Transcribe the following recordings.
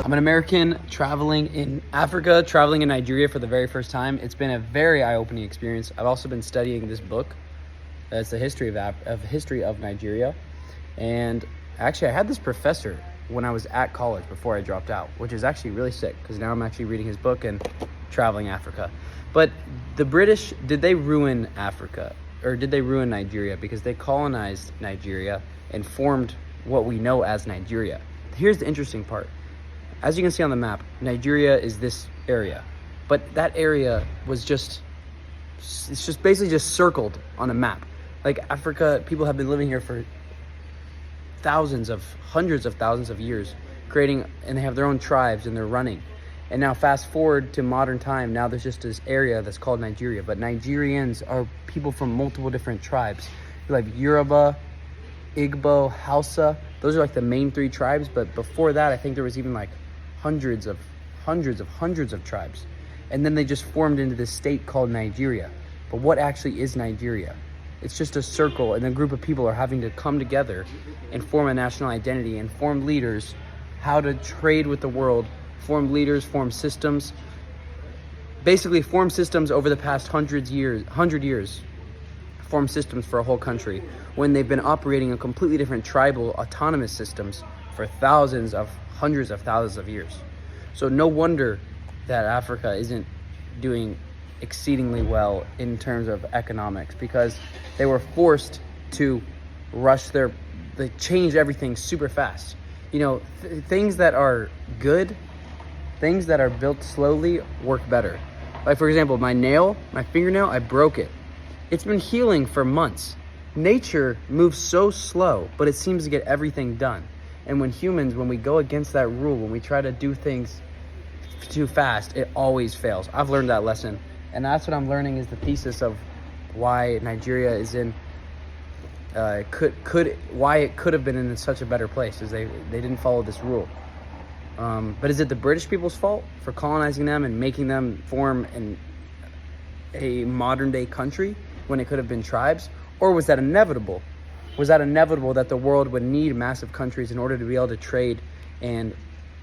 I'm an American traveling in Africa, traveling in Nigeria for the very first time. It's been a very eye-opening experience. I've also been studying this book. It's the history of Nigeria. And actually, I had this professor when I was at college before I dropped out, which is actually really sick because now I'm actually reading his book and traveling Africa. But the British, did they ruin Africa? Or did they ruin Nigeria? Because they colonized Nigeria and formed what we know as Nigeria. Here's the interesting part. As you can see on the map, Nigeria is this area. But that area was it's just basically just circled on a map. Like Africa, people have been living here for hundreds of thousands of years, and they have their own tribes and they're running. And now fast forward to modern time, now there's just this area that's called Nigeria. But Nigerians are people from multiple different tribes. Like Yoruba, Igbo, Hausa. Those are like the main three tribes. But before that, I think there was even like hundreds of tribes. And then they just formed into this state called Nigeria. But what actually is Nigeria? It's just a circle, and a group of people are having to come together and form a national identity and form leaders, how to trade with the world, form leaders, form systems, basically form systems over the past 100 years, form systems for a whole country when they've been operating in completely different tribal autonomous systems for hundreds of thousands of years. So no wonder that Africa isn't doing exceedingly well in terms of economics, because they were forced to they change everything super fast. You know, things that are good, things that are built slowly work better. Like for example, my fingernail, I broke it. It's been healing for months. Nature moves so slow, but it seems to get everything done. And when we go against that rule, when we try to do things too fast, it always fails. I've learned that lesson. And that's what I'm learning is the thesis of why Nigeria is why it could have been in such a better place, is they didn't follow this rule. But is it the British people's fault for colonizing them and making them form a modern day country when it could have been tribes? Or was that inevitable? Was that inevitable that the world would need massive countries in order to be able to trade and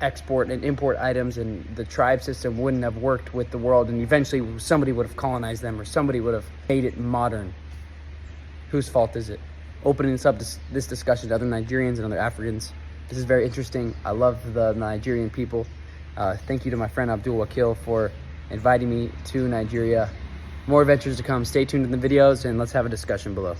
export and import items, and the tribe system wouldn't have worked with the world, and eventually somebody would have colonized them, or somebody would have made it modern? Whose fault is it? Opening this discussion to other Nigerians and other Africans. This is very interesting. I love the Nigerian people. Thank you to my friend Abdul Wakil for inviting me to Nigeria. More adventures to come. Stay tuned in the videos and let's have a discussion below.